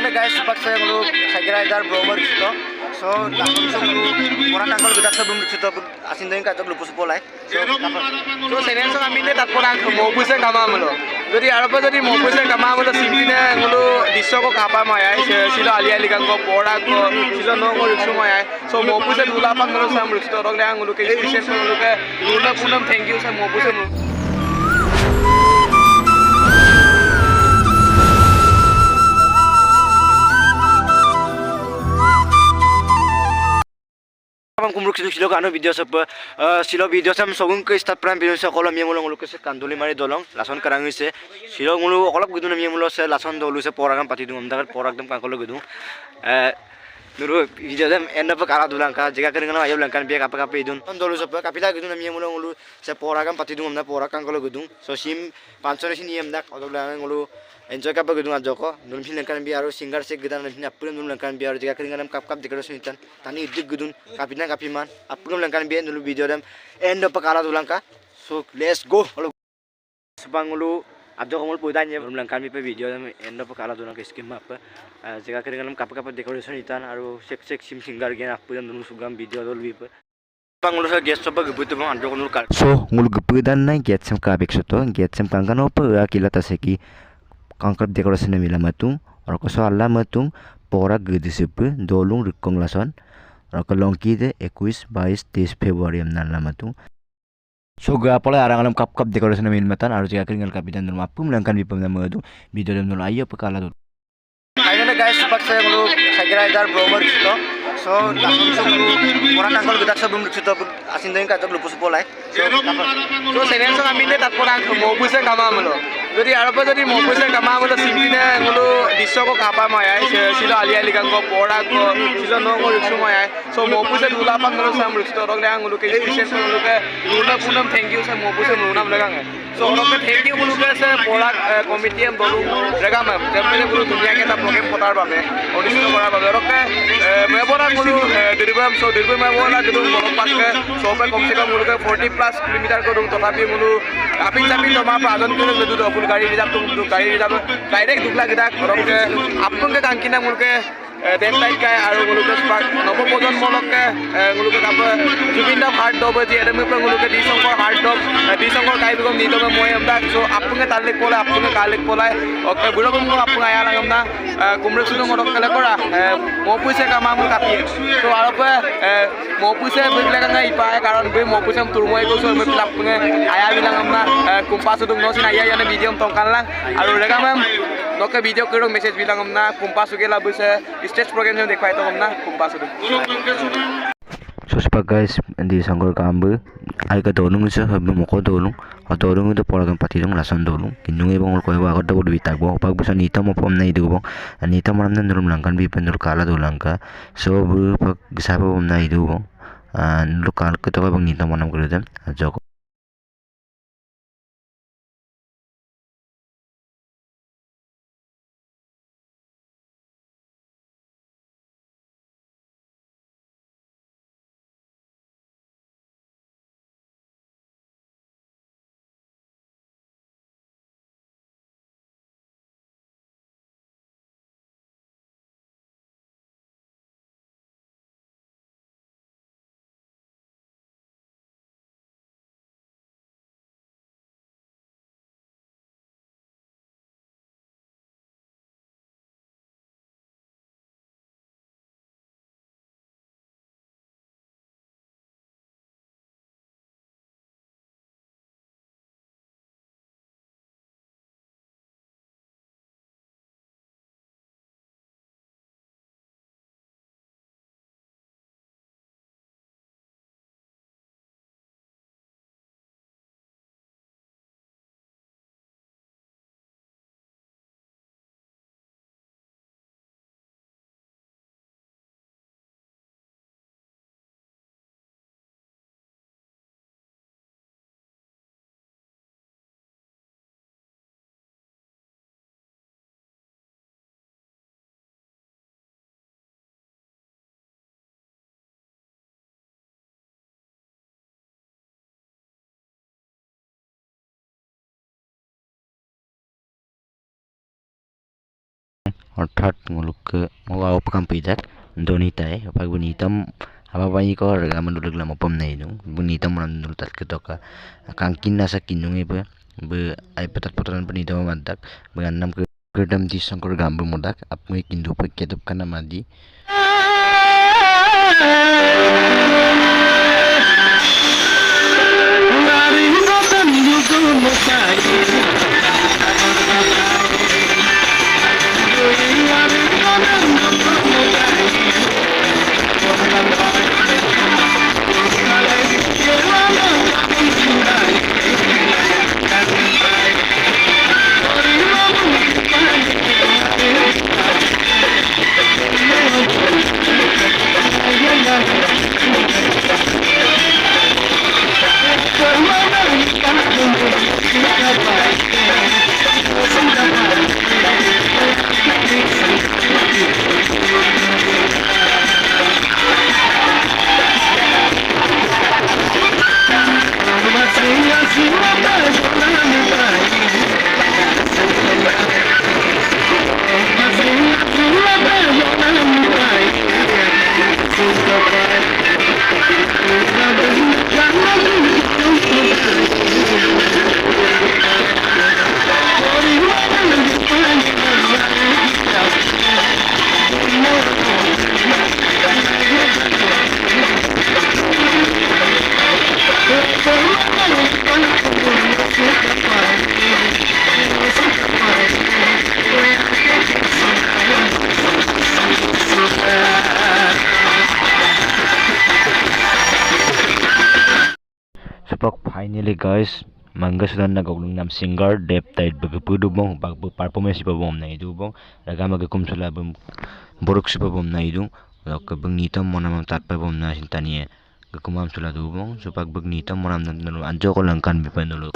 Finally guys, paksa ngulu Sagiradar Bromer gitu. So langsung orang tanggal kita sebelum itu asin dengan kacau lupus polai. So sebenarnya so kami ini tak kurang mau pusing kama mulu. Jadi apa jadi mau pusing kama mulu simpinnya ngulu diso ko kapa maya. Silo alia ligang ko pora ko silo nongo riksu maya. So mau pusing dulu apa ngulu sam riksu orang yang ngulu ke station ngulu ke ngulu punam thank you saya mau pusing. Abang kumruk situ silo kanu video sapa silo video sam sogun ke start prime video sa kolam yemulong ngulu ke se kanduli mari dolong lason karangi se silo ngulu kolap gidu nam yemulo se lason dolu se poragam pati dum dagar poragam kankolo gidu nuru video dam end up kala dulang ka jaga keringan ayo langkan biak apa kape idun dolu sapa kapita gidu nam yemulo ngulu se poragam pati dum na porag kankolo gidu so sim 500 sini yem dak odolang ngulu enjoy kapa gedung ajoko nulum hin langkan bi aro singer se gedan hin apun nulum langkan bi aro jaga keringan kap dikero sunitan tani idik gedun kapina kapiman apun langkan bi nulum video dam end up kala dulang ka so let's go sebangulu ajoko mul puidanya nulum langkan bi pe video dam end up kala dulang ka skim map jaga keringan kap dikero sunitan aro sek sim singer gen apun nulum sugam video dol bi pe Pangulu sa guest sopa gebutu bang andro nul kal so ngul gebudan na get sam ka beksoto get sam kangano pe akilata seki Kangkap dekorasi na mila matung, orang ko soal matung, pora gede sepe, dolung rikong lason, orang ko longki de 21, 22, 23 Februari amnan la matung. So ga pola arang alam kap dekorasi na mila matan, harus jaga keringal kapitan dulu mapu melangkan bipam na matung, video dulu ayo pekala dulu. Finally guys, paksa ngulu Sagiradar Bromer gitu. So langsung orang tanggal kita sebelum itu asin dengan kacau lupus polai. So sebenarnya so kami ini tak kurang mau pusing kama mulu. Jadi apa jadi mau pusing kama mulu simpinnya ngulu diso ko kapa maya. Silo alia ligang ko pora ko silo nongo riksu maya. So mau pusing dulu apa ngulu sam riksu orang yang ngulu ke station ngulu ke ngulu punam thank you saya mau pusing ngulu nam lagang. So orang ke thank you ngulu ke saya pora komite yang dulu lagang mah. Jadi ngulu dunia kita program potar babe. Audition kora babe. Orang ke मैं बोलूँ दिल्ली सो दिल्ली में बोला कि तुम बोलो पास के सो पे कम से कम मुझे 40+ किलोमीटर को तुम तो काफी मुझे आप ही तो माँ पागल क्यों नहीं दूध फुल गाड़ी रिजर्व तुम गाड़ी रिजर्व डायरेक्ट दुखला किधर करो के आप तुम के कांकी ना मुझे देख लाइक का आरो मुझे स्पार्क नवो पोजन मोलक के मुझे काप जुबिन डॉग हार्ड डॉग जी एडमी पर मुझे डिसंगर हार्ड डॉग डिसंगर काई भी कम नीतो में मोये हमदा सो आप तुम के तालिक पोला आप तुम के कालिक पोला ओके बुरा कम आप तुम आया लगा हमदा कुमरे सुनो मोलक के लेकोरा मोपुसे का मामू कापी तो आरो पे मोपुसे बिगले का नहीं पाए कारण भी मोपुसे हम तुरमोई को सो में पिलाप तुम आया भी लगा हमदा कुम्पास तुम नोसिन आया या ने वीडियो हम तोंकान ला आरो लेगा मैम नोके वीडियो करो मैसेज भी लगा हमदा कुम्पास के ला बुसे स्टेज प्रोग्राम में देखवाई तो हमना कुम्पास तुम so guys di sanggol kambe ay ka dolung sa habi mo ko dolung dolung ito pora kang pati dong lasan dolung kinung ibang ko ay wakot daw bitag bo pag busa nita mo pom na idu bong nita maram na nulum lang kan bi penur kala dolang ka so pag sapa pom na idu bong nuluk kala ko to bang nita manam ko dem joko অর্থাৎ muluk mawaw pakampidak donitai opak bunitam apa bai ko raga manuluk lama pom nai nu bunitam man nultat ketoka kangkin nasa kinung ibe be ai patat putaran bunitam mantak benganam ke gedam di sangkor gambu modak apngai kindu pe ketup kana madi Sepak finally guys mangga sudah na gawlong nam singer dep tait bagapudu bong bag performance pa bom na idu bong raga magakum sula bom borok sipa bom na idu lok bang nitam monam tat pa bom na sintani gakumam sula du bong supak bag nitam monam nan anjo ko langkan bipan dulu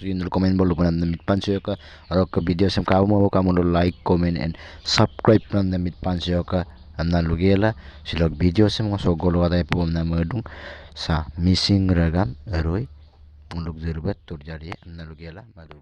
Yun comment bolu pun namit pansyo ka aro ka video sem kamu like comment and subscribe nan namit pansyo ka amna lugela silog video sem so golo ada pum na medung sa missing ragam aroi muluk zerbat turjari amna lugela madu